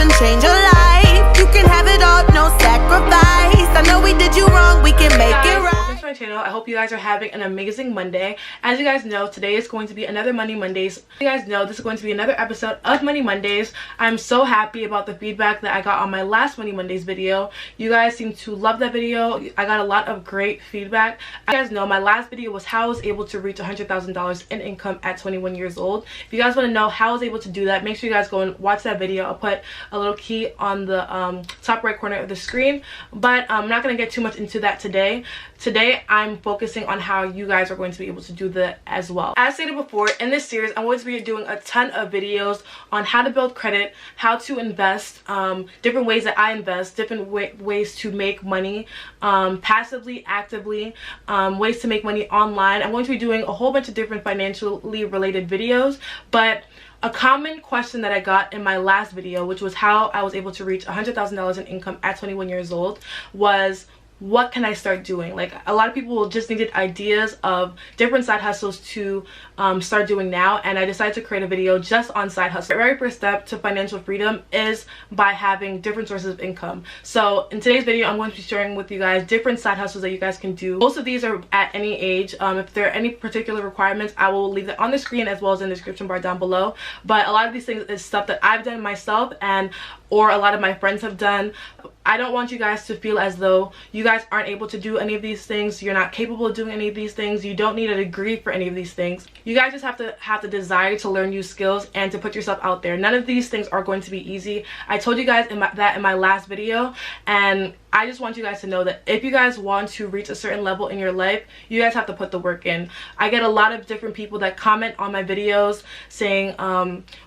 and change your life. You can have it all, no sacrifice. I know we did you wrong, we can make it right. Welcome to my channel. I hope you guys are having an amazing Monday. As you guys know, today is going to be another Money Mondays. You guys know this is going to be another episode of Money Mondays. I'm so happy about the feedback that I got on my last Money Mondays video. You guys seem to love that video. I got a lot of great feedback. As you guys know, my last video was how I was able to reach $100,000 in income at 21 years old. If you guys want to know how I was able to do that, make sure you guys go and watch that video. I'll put a little key on the top right corner of the screen, but I'm not going to get too much into that today. Today I'm focusing on how you guys are going to be able to do that as well. As stated before, in this series I'm going to be doing a ton of videos on how to build credit, how to invest, different ways that I invest, different ways to make money passively, actively, ways to make money online. I'm going to be doing a whole bunch of different financially related videos, but a common question that I got in my last video, which was how I was able to reach $100,000 in income at 21 years old, was what can I start doing? Like, a lot of people just needed ideas of different side hustles to start doing now, and I decided to create a video just on side hustles. The very first step to financial freedom is by having different sources of income. So in today's video I'm going to be sharing with you guys different side hustles that you guys can do. Most of these are at any age. If there are any particular requirements, I will leave it on the screen as well as in the description bar down below. But a lot of these things is stuff that I've done myself or a lot of my friends have done. I don't want you guys to feel as though you guys aren't able to do any of these things. You're not capable of doing any of these things. You don't need a degree for any of these things. You guys just have to have the desire to learn new skills and to put yourself out there. None of these things are going to be easy. I told you guys that in my last video, and I just want you guys to know that if you guys want to reach a certain level in your life, you guys have to put the work in. I get a lot of different people that comment on my videos saying,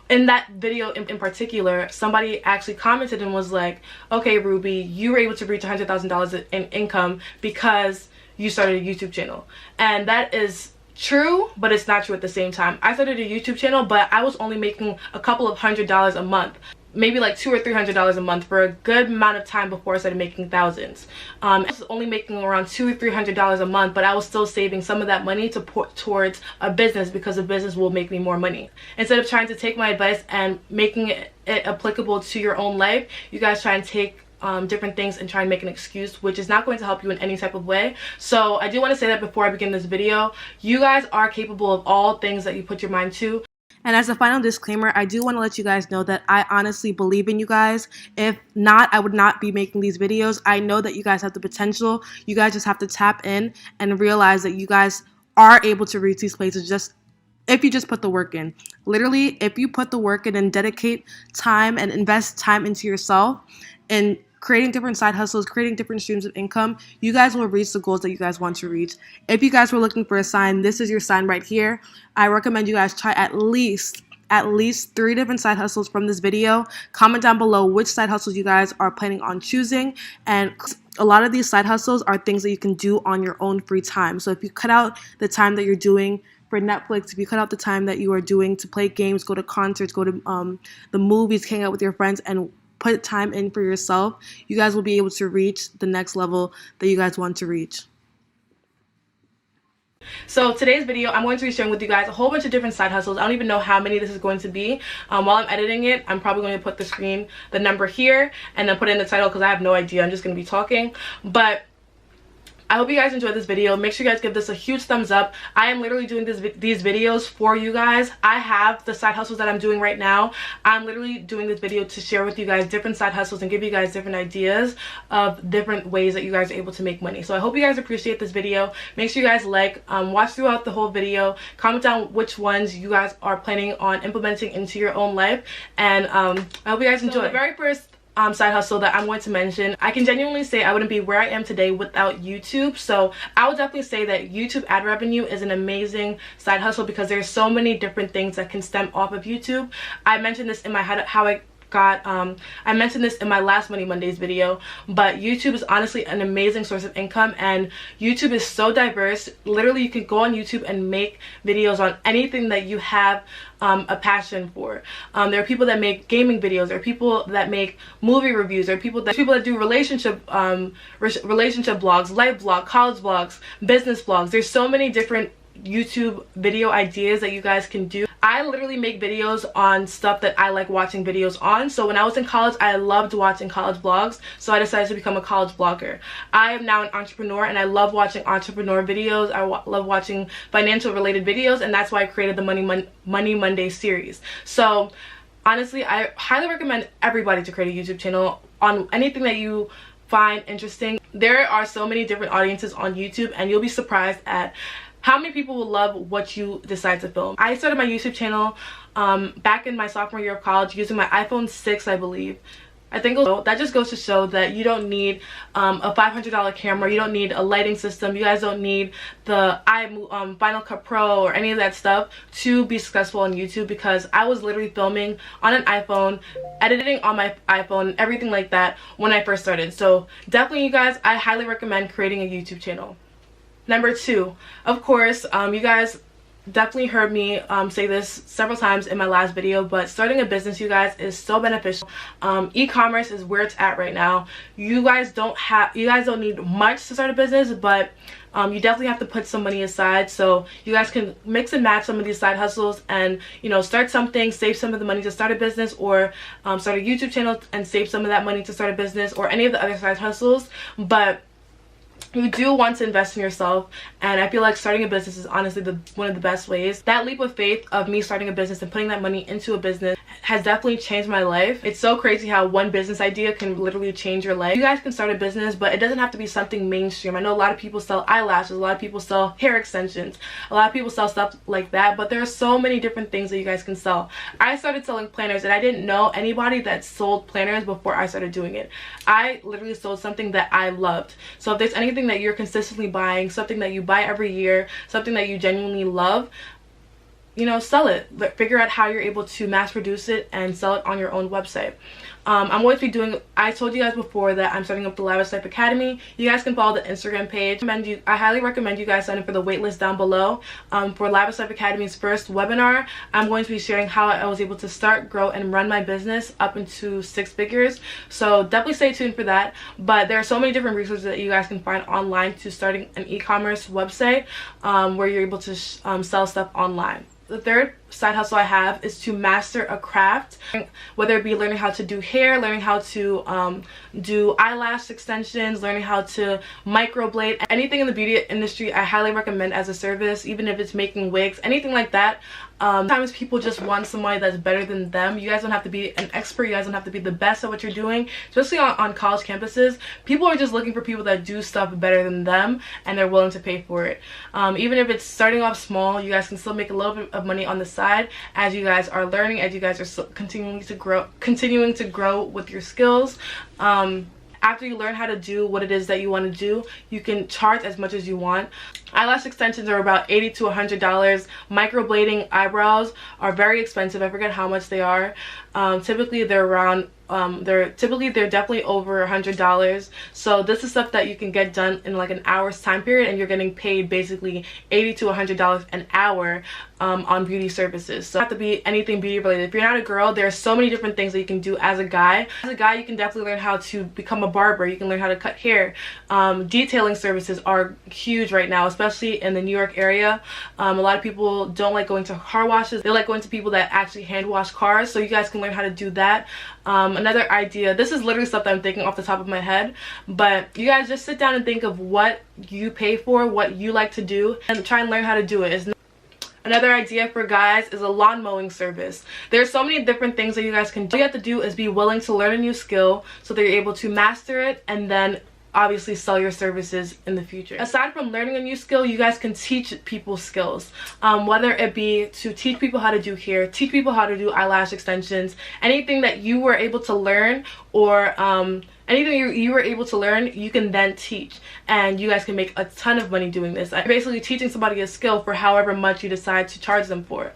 in that video in particular, somebody actually commented and was like, okay Ruby, you were able to reach $100,000 in income because you started a YouTube channel. And that is true, but it's not true at the same time. I started a YouTube channel, but I was only making a couple of $100s a month, maybe like $200 or $300 a month for a good amount of time before I started making thousands. I was only making around $200 or $300 a month, but I was still saving some of that money to put towards a business, because a business will make me more money. Instead of trying to take my advice and making it applicable to your own life, you guys try and take different things and try and make an excuse, which is not going to help you in any type of way. So I do want to say that before I begin this video, you guys are capable of all things that you put your mind to. And as a final disclaimer, I do want to let you guys know that I honestly believe in you guys. If not, I would not be making these videos. I know that you guys have the potential. You guys just have to tap in and realize that you guys are able to reach these places just if you just put the work in. Literally, if you put the work in and dedicate time and invest time into yourself and creating different side hustles, creating different streams of income, you guys will reach the goals that you guys want to reach. If you guys were looking for a sign, this is your sign right here. I recommend you guys try at least 3 different side hustles from this video. Comment down below which side hustles you guys are planning on choosing, and a lot of these side hustles are things that you can do on your own free time. So if you cut out the time that you're doing for Netflix, if you cut out the time that you are doing to play games, go to concerts, go to the movies, hang out with your friends, and put time in for yourself, you guys will be able to reach the next level that you guys want to reach. So today's video, I'm going to be sharing with you guys a whole bunch of different side hustles. I don't even know how many this is going to be. While I'm editing it, I'm probably going to put the number here, and then put in the title, because I have no idea. I'm just going to be talking. But I hope you guys enjoyed this video. Make sure you guys give this a huge thumbs up. I am literally doing these videos for you guys. I have the side hustles that I'm doing right now. I'm literally doing this video to share with you guys different side hustles and give you guys different ideas of different ways that you guys are able to make money. So I hope you guys appreciate this video. Make sure you guys watch throughout the whole video. Comment down which ones you guys are planning on implementing into your own life. And I hope you guys enjoy. So the very first side hustle that I'm going to mention, I can genuinely say I wouldn't be where I am today without YouTube. So I would definitely say that YouTube ad revenue is an amazing side hustle, because there's so many different things that can stem off of YouTube. I mentioned this in my I mentioned this in my last Money Mondays video, but YouTube is honestly an amazing source of income, and YouTube is so diverse. Literally, you can go on YouTube and make videos on anything that you have a passion for. There are people that make gaming videos, there are people that make movie reviews, there are people that do relationship vlogs, life vlog, college vlogs, business vlogs. There's so many different YouTube video ideas that you guys can do. I literally make videos on stuff that I like watching videos on. So when I was in college, I loved watching college vlogs, so I decided to become a college vlogger. I am now an entrepreneur and I love watching entrepreneur videos. I love watching financial related videos, and that's why I created the Money Monday series. So honestly, I highly recommend everybody to create a YouTube channel on anything that you find interesting. There are so many different audiences on YouTube, and you'll be surprised at how many people will love what you decide to film. I started my YouTube channel back in my sophomore year of college using my iPhone 6, I believe. I think that just goes to show that you don't need a $500 camera, you don't need a lighting system, you guys don't need the Final Cut Pro or any of that stuff to be successful on YouTube, because I was literally filming on an iPhone, editing on my iPhone, everything like that when I first started. So definitely, you guys, I highly recommend creating a YouTube channel. Number 2, of course, you guys definitely heard me say this several times in my last video, but starting a business, you guys, is so beneficial. E-commerce is where it's at right now. You guys don't need much to start a business, but you definitely have to put some money aside, so you guys can mix and match some of these side hustles and, you know, start something, save some of the money to start a business, or start a YouTube channel and save some of that money to start a business, or any of the other side hustles. But you do want to invest in yourself, and I feel like starting a business is honestly one of the best ways. That leap of faith of me starting a business and putting that money into a business has definitely changed my life. It's so crazy how one business idea can literally change your life. You guys can start a business, but it doesn't have to be something mainstream. I know a lot of people sell eyelashes, a lot of people sell hair extensions, a lot of people sell stuff like that, but there are so many different things that you guys can sell. I started selling planners, and I didn't know anybody that sold planners before I started doing it. I literally sold something that I loved. So if there's anything that you're consistently buying, something that you buy every year, something that you genuinely love, you know, sell it. Figure out how you're able to mass produce it and sell it on your own website. I'm going to be doing, I told you guys before that I'm starting up the Lavish Life Academy. You guys can follow the Instagram page. I highly recommend you guys sign up for the waitlist down below. For Lavish Life Academy's first webinar, I'm going to be sharing how I was able to start, grow, and run my business up into 6 figures. So definitely stay tuned for that. But there are so many different resources that you guys can find online to starting an e-commerce website where you're able to sell stuff online. The third side hustle I have is to master a craft, whether it be learning how to do hair, learning how to do eyelash extensions, learning how to microblade, anything in the beauty industry. I highly recommend as a service, even if it's making wigs, anything like that. Sometimes people just want somebody that's better than them. You guys don't have to be an expert, you guys don't have to be the best at what you're doing. Especially on college campuses, people are just looking for people that do stuff better than them, and they're willing to pay for it. Even if it's starting off small, you guys can still make a little bit of money on the side as you guys are learning, as you guys are continuing to grow with your skills. After you learn how to do what it is that you want to do, you can charge as much as you want. Eyelash extensions are about $80 to $100. Microblading eyebrows are very expensive. I forget how much they are. Typically they're around they're definitely over $100. So this is stuff that you can get done in like an hour's time period, and you're getting paid basically $80 to $100 an hour on beauty services. So it doesn't have to be anything beauty related. If you're not a girl, there are so many different things that you can do as a guy. As a guy, you can definitely learn how to become a barber. You can learn how to cut hair. Detailing services are huge right now, especially in the New York area. A lot of people don't like going to car washes. They like going to people that actually hand wash cars. So you guys can learn how to do that. Another idea, this is literally stuff that I'm thinking off the top of my head, but you guys just sit down and think of what you pay for, what you like to do, and try and learn how to do it. Another idea for guys is a lawn mowing service. There's so many different things that you guys can do. All you have to do is be willing to learn a new skill so that you're able to master it and then obviously sell your services in the future. Aside from learning a new skill, you guys can teach people skills, whether it be to teach people how to do hair, teach people how to do eyelash extensions, anything that you were able to learn, or anything you were able to learn, you can then teach, and you guys can make a ton of money doing this. Basically teaching somebody a skill for however much you decide to charge them for.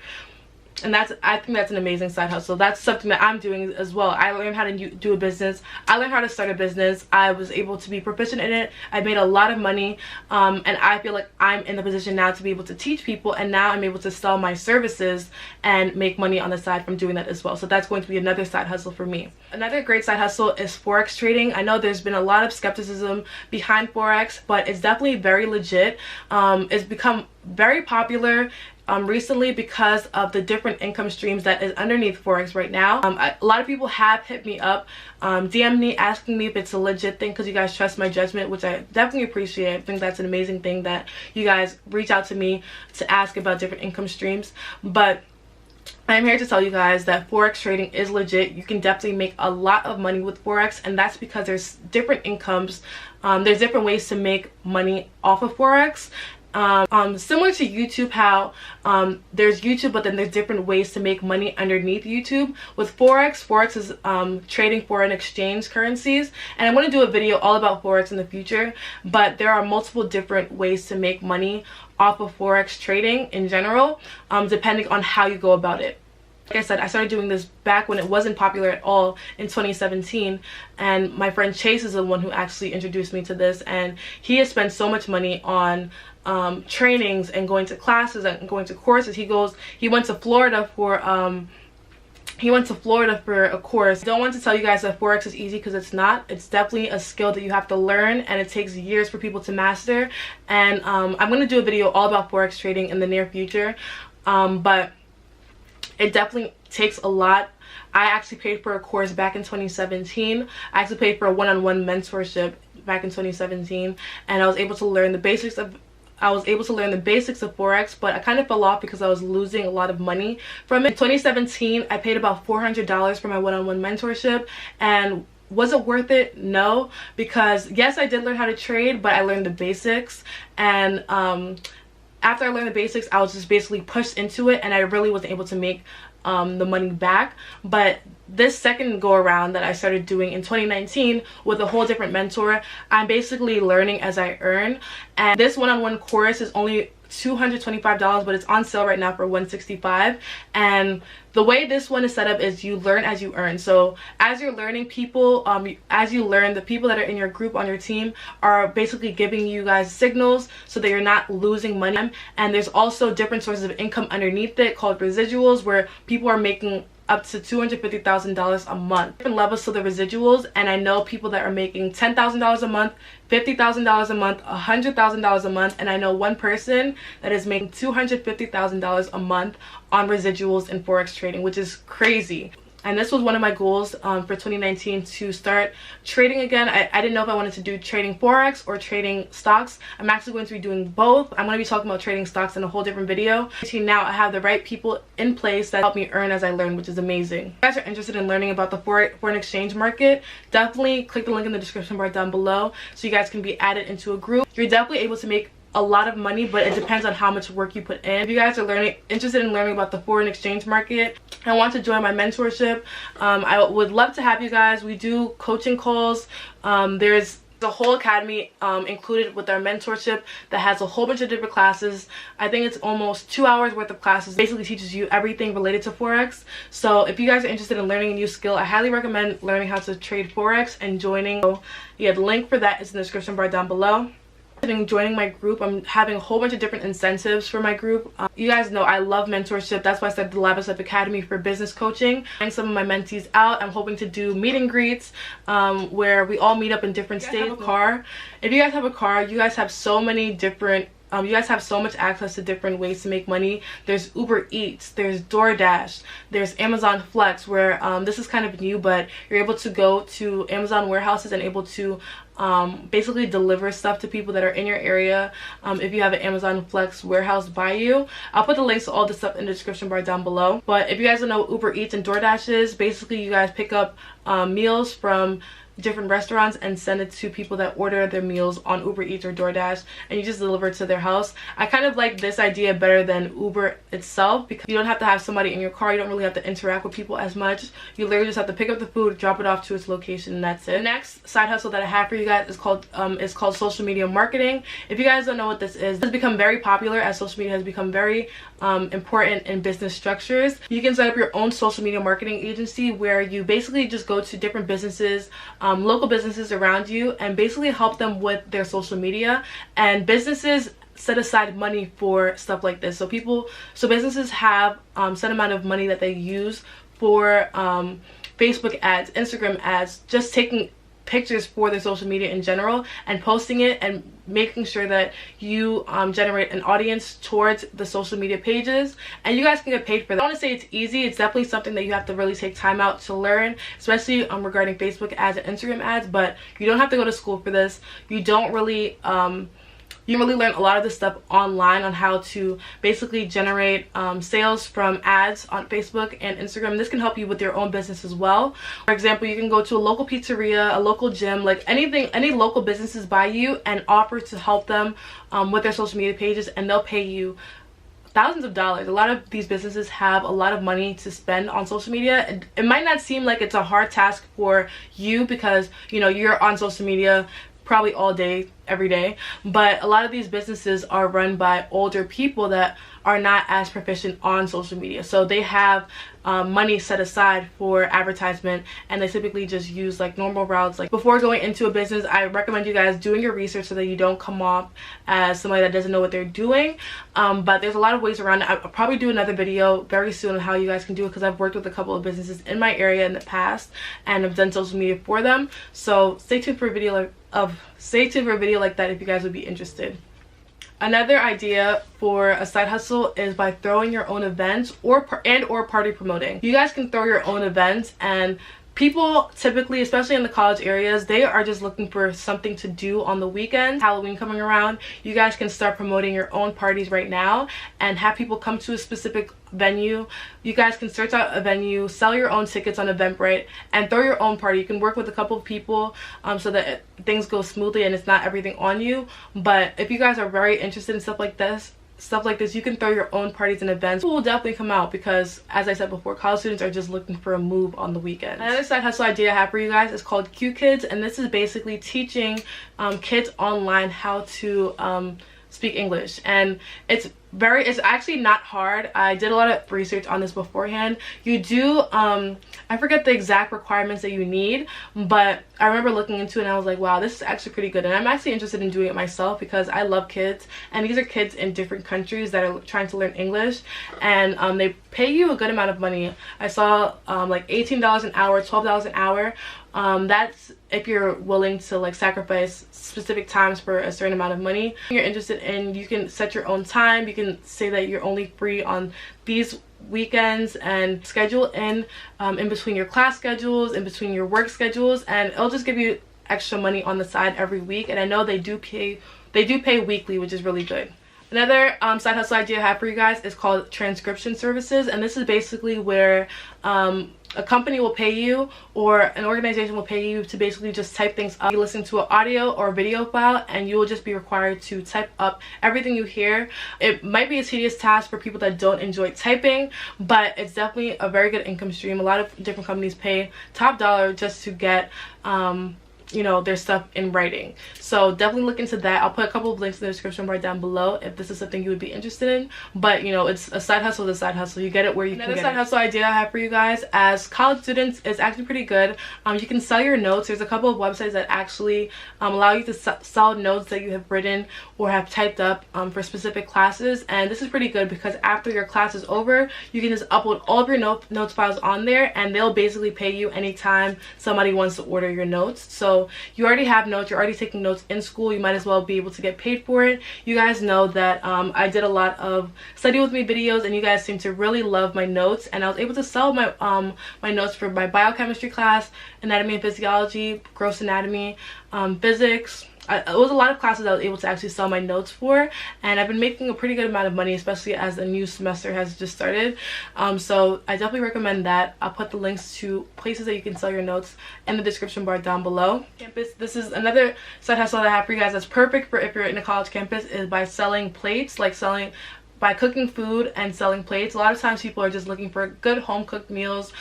and I think that's an amazing side hustle. That's something that I'm doing as well. I learned how to do a business. I learned how to start a business. I was able to be proficient in it. I made a lot of money, and I feel like I'm in the position now to be able to teach people, and now I'm able to sell my services and make money on the side from doing that as well. So that's going to be another side hustle for me. Another great side hustle is Forex trading. I know there's been a lot of skepticism behind Forex, but it's definitely very legit. It's become very popular recently because of the different income streams that is underneath Forex right now. A lot of people have hit me up, DM me, asking me if it's a legit thing, because you guys trust my judgment, which I definitely appreciate. I think that's an amazing thing that you guys reach out to me to ask about different income streams. But I'm here to tell you guys that Forex trading is legit. You can definitely make a lot of money with Forex, and that's because there's different incomes. There's different ways to make money off of Forex. Similar to YouTube, how there's YouTube, but then there's different ways to make money underneath YouTube. With Forex is trading foreign exchange currencies, and I'm going to do a video all about Forex in the future, but there are multiple different ways to make money off of Forex trading in general, depending on how you go about it. Like I said, I started doing this back when it wasn't popular at all in 2017, and my friend Chase is the one who actually introduced me to this, and he has spent so much money on trainings and going to classes and going to courses. He went to Florida for a course. I don't want to tell you guys that Forex is easy, because it's not. It's definitely a skill that you have to learn, and it takes years for people to master. And I'm going to do a video all about Forex trading in the near future, but it definitely takes a lot. I actually paid for a course back in 2017. I actually paid for a one-on-one mentorship back in 2017, and I was able to learn the basics of Forex, but I kind of fell off because I was losing a lot of money from it. In 2017, I paid about $400 for my one-on-one mentorship, and was it worth it? No, because yes, I did learn how to trade, but I learned the basics, and after I learned the basics, I was just basically pushed into it, and I really wasn't able to make the money back. But this second go around that I started doing in 2019 with a whole different mentor, I'm basically learning as I earn, and this one-on-one course is only $225, but it's on sale right now for $165. And the way this one is set up is you learn as you earn. So as you're learning, the people that are in your group on your team are basically giving you guys signals so that you're not losing money. And there's also different sources of income underneath it called residuals, where people are making up to $250,000 a month. Different levels to the residuals, and I know people that are making $10,000 a month, $50,000 a month, $100,000 a month, and I know one person that is making $250,000 a month on residuals in Forex trading, which is crazy. And this was one of my goals for 2019, to start trading again. I didn't know if I wanted to do trading Forex or trading stocks. I'm actually going to be doing both. I'm going to be talking about trading stocks in a whole different video. Now I have the right people in place that help me earn as I learn, which is amazing. If you guys are interested in learning about the foreign exchange market, definitely click the link in the description bar down below so you guys can be added into a group. You're definitely able to make a lot of money, but it depends on how much work you put in. If you guys are interested in learning about the foreign exchange market and want to join my mentorship, I would love to have you guys. We do coaching calls. There's a whole academy included with our mentorship that has a whole bunch of different classes. I think it's almost 2 hours worth of classes. Basically teaches you everything related to Forex. So if you guys are interested in learning a new skill, I highly recommend learning how to trade Forex and joining. So yeah, the link for that is in the description bar down below. Joining my group, I'm having a whole bunch of different incentives for my group. You guys know I love mentorship. That's why I started the Lab Step Academy for business coaching. Bring some of my mentees out. I'm hoping to do meet and greets where we all meet up in different states. If you guys have a car, you guys have so many different you guys have so much access to different ways to make money. There's Uber Eats, there's DoorDash, there's Amazon Flex, where this is kind of new, but you're able to go to Amazon warehouses and able to basically deliver stuff to people that are in your area if you have an Amazon Flex warehouse by you. I'll put the links to all this stuff in the description bar down below. But if you guys don't know what Uber Eats and DoorDash is, basically you guys pick up meals from different restaurants and send it to people that order their meals on Uber Eats or DoorDash, and you just deliver it to their house. I kind of like this idea better than Uber itself because you don't have to have somebody in your car. You don't really have to interact with people as much. You literally just have to pick up the food, drop it off to its location, and that's it. The next side hustle that I have for you guys is called social media marketing. If you guys don't know what this is, it's become very popular as social media has become very important in business structures. You can set up your own social media marketing agency where you basically just go to different businesses, local businesses around you, and basically help them with their social media. And businesses set aside money for stuff like this. So businesses have set amount of money that they use for Facebook ads, Instagram ads, just taking pictures for their social media in general and posting it and making sure that you generate an audience towards the social media pages, and you guys can get paid for that. I want to say it's easy. It's definitely something that you have to really take time out to learn, especially regarding Facebook ads and Instagram ads, but you don't have to go to school for this. You don't really you really learn a lot of this stuff online on how to basically generate sales from ads on Facebook and Instagram. This can help you with your own business as well. For example, you can go to a local pizzeria, a local gym, like any local businesses by you and offer to help them with their social media pages, and they'll pay you thousands of dollars. A lot of these businesses have a lot of money to spend on social media. It might not seem like it's a hard task for you because, you know, you're on social media probably all day, every day, but a lot of these businesses are run by older people that are not as proficient on social media, so they have money set aside for advertisement, and they typically just use like normal routes. Like before going into a business, I recommend you guys doing your research so that you don't come off as somebody that doesn't know what they're doing, but there's a lot of ways around it. I'll probably do another video very soon on how you guys can do it because I've worked with a couple of businesses in my area in the past and I've done social media for them, so stay tuned for a video like that if you guys would be interested. Another idea for a side hustle is by throwing your own events or party promoting. You guys can throw your own events, and people typically, especially in the college areas, they are just looking for something to do on the weekends. Halloween coming around, you guys can start promoting your own parties right now and have people come to a specific venue. You guys can search out a venue, sell your own tickets on Eventbrite, and throw your own party. You can work with a couple of people so that things go smoothly and it's not everything on you. But if you guys are very interested in stuff like this, you can throw your own parties and events. People will definitely come out because, as I said before, college students are just looking for a move on the weekends. Another side hustle idea I have for you guys is called Q Kids, and this is basically teaching kids online how to speak English, and it's actually not hard. I did a lot of research on this beforehand. You do I forget the exact requirements that you need, but I remember looking into it and I was like, wow, this is actually pretty good, and I'm actually interested in doing it myself because I love kids, and these are kids in different countries that are trying to learn English, and they pay you a good amount of money. I saw like $18 an hour, $12 an hour. That's if you're willing to like sacrifice specific times for a certain amount of money. If you're interested in, you can set your own time. You can say that you're only free on these weekends and schedule in between your class schedules, in between your work schedules, and it'll just give you extra money on the side every week. And I know they do pay weekly, which is really good. Another side hustle idea I have for you guys is called transcription services, and this is basically where a company will pay you or an organization will pay you to basically just type things up. You listen to an audio or video file and you will just be required to type up everything you hear. It might be a tedious task for people that don't enjoy typing, but it's definitely a very good income stream. A lot of different companies pay top dollar just to get you know, their stuff in writing, so definitely look into that. I'll put a couple of links in the description right down below if this is something you would be interested in, but you know, it's a side hustle. The side hustle, you get it where you can get it. Another side hustle idea I have for you guys as college students is actually pretty good. You can sell your notes. There's a couple of websites that actually allow you to sell notes that you have written or have typed up for specific classes, and this is pretty good because after your class is over, you can just upload all of your notes files on there, and they'll basically pay you anytime somebody wants to order your notes. So you already have notes, you're already taking notes in school, you might as well be able to get paid for it. You guys know that I did a lot of study with me videos, and you guys seem to really love my notes, and I was able to sell my my notes for my biochemistry class, anatomy and physiology, gross anatomy, physics, it was a lot of classes I was able to actually sell my notes for, and I've been making a pretty good amount of money, especially as the new semester has just started. So I definitely recommend that. I'll put the links to places that you can sell your notes in the description bar down below. Campus, this is another side hustle that I have for you guys that's perfect for if you're in a college campus, is by selling plates, like by cooking food and selling plates. A lot of times people are just looking for good home cooked meals.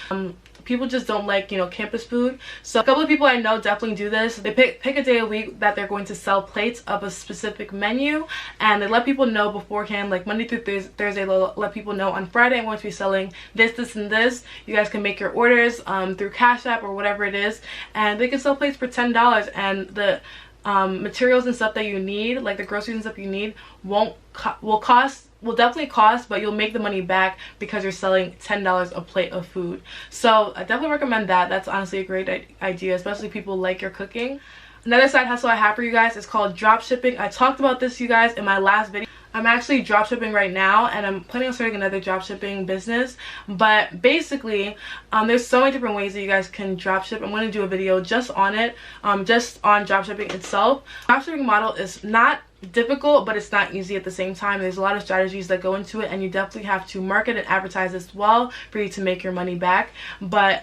People just don't like, you know, campus food. So a couple of people I know definitely do this. They pick a day a week that they're going to sell plates of a specific menu, and they let people know beforehand, like Monday through Thursday. They'll let people know on Friday I'm going to be selling this, and this. You guys can make your orders through Cash App or whatever it is, and they can sell plates for $10, and the materials and stuff that you need, like the groceries and stuff you need, will definitely cost, but you'll make the money back because you're selling $10 a plate of food. So I definitely recommend that. That's honestly a great idea, especially if people like your cooking. Another side hustle I have for you guys is called drop shipping. I talked about this, you guys, in my last video. I'm actually drop shipping right now, and I'm planning on starting another drop shipping business. But basically, there's so many different ways that you guys can drop ship. I'm going to do a video just on it, just on drop shipping itself. Drop shipping model is not difficult, but it's not easy at the same time. There's a lot of strategies that go into it, and you definitely have to market and advertise as well for you to make your money back. But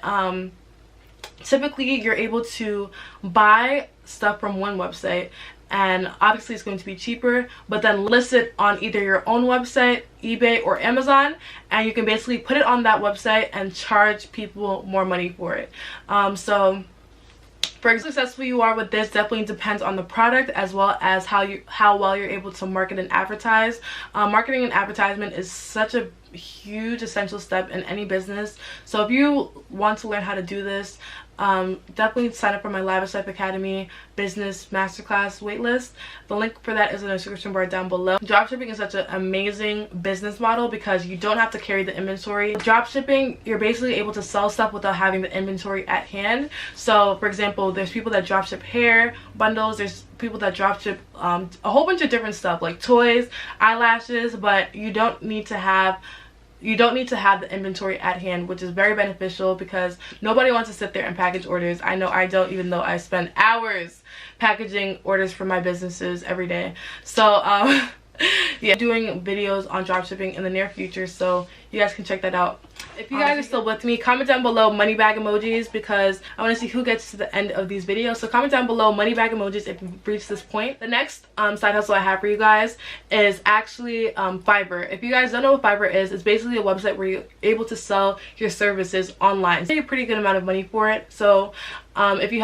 typically you're able to buy stuff from one website, and obviously it's going to be cheaper, but then list it on either your own website, eBay, or Amazon, and you can basically put it on that website and charge people more money for it. So for how successful you are with this definitely depends on the product, as well as how well you're able to market and advertise. Marketing and advertisement is such a huge essential step in any business. So if you want to learn how to do this, definitely sign up for my Lavish Life Academy business masterclass waitlist. The link for that is in the description bar down below. Dropshipping is such an amazing business model because you don't have to carry the inventory. Dropshipping, you're basically able to sell stuff without having the inventory at hand. So for example, there's people that dropship hair bundles, there's people that dropship a whole bunch of different stuff like toys, eyelashes, but you don't need to have the inventory at hand, which is very beneficial because nobody wants to sit there and package orders. I know I don't, even though I spend hours packaging orders for my businesses every day. So yeah, doing videos on dropshipping in the near future, so you guys can check that out. If you guys are still with me, comment down below money bag emojis because I want to see who gets to the end of these videos. So comment down below money bag emojis if you've reached this point. The next side hustle I have for you guys is actually Fiverr. If you guys don't know what Fiverr is, it's basically a website where you're able to sell your services online. You pay a pretty good amount of money for it. So if you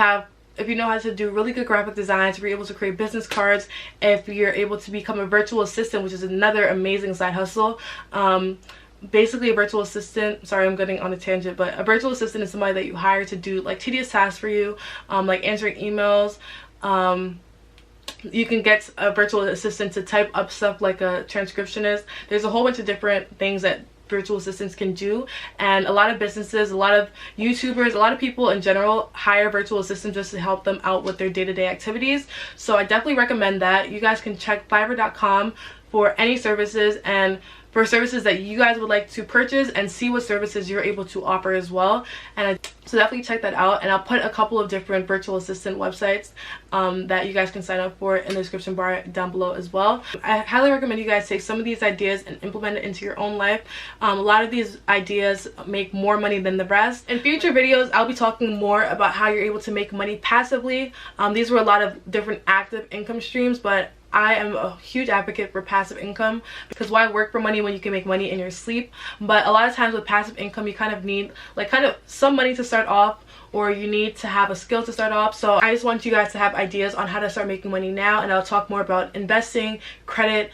know how to do really good graphic designs, if you're able to create business cards, if you're able to become a virtual assistant, which is another amazing side hustle. Basically a virtual assistant, sorry I'm getting on a tangent, but a virtual assistant is somebody that you hire to do like tedious tasks for you, like answering emails. You can get a virtual assistant to type up stuff like a transcriptionist. There's a whole bunch of different things that virtual assistants can do, and a lot of businesses, a lot of YouTubers, a lot of people in general hire virtual assistants just to help them out with their day-to-day activities. So I definitely recommend that. You guys can check fiverr.com for any services and for services that you guys would like to purchase, and see what services you're able to offer as well. And so definitely check that out, and I'll put a couple of different virtual assistant websites that you guys can sign up for in the description bar down below as well. I highly recommend you guys take some of these ideas and implement it into your own life. A lot of these ideas make more money than the rest. In future videos, I'll be talking more about how you're able to make money passively. These were a lot of different active income streams, but I am a huge advocate for passive income because why work for money when you can make money in your sleep? But a lot of times with passive income, you kind of need like some money to start off, or you need to have a skill to start off. So I just want you guys to have ideas on how to start making money now, and I'll talk more about investing, credit,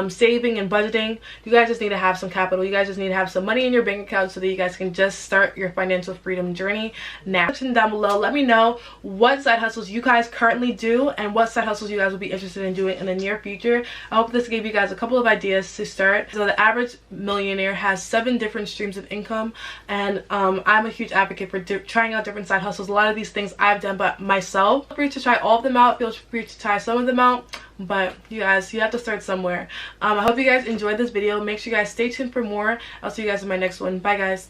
saving, and budgeting. You guys just need to have some capital. You guys just need to have some money in your bank account so that you guys can just start your financial freedom journey now. Down below, let me know what side hustles you guys currently do and what side hustles you guys will be interested in doing in the near future. I hope this gave you guys a couple of ideas to start. So the average millionaire has 7 different streams of income, and I'm a huge advocate for trying out different side hustles. A lot of these things I've done by myself. Feel free to try all of them out. Feel free to try some of them out. But you guys, you have to start somewhere. I hope you guys enjoyed this video. Make sure you guys stay tuned for more. I'll see you guys in my next one. Bye guys.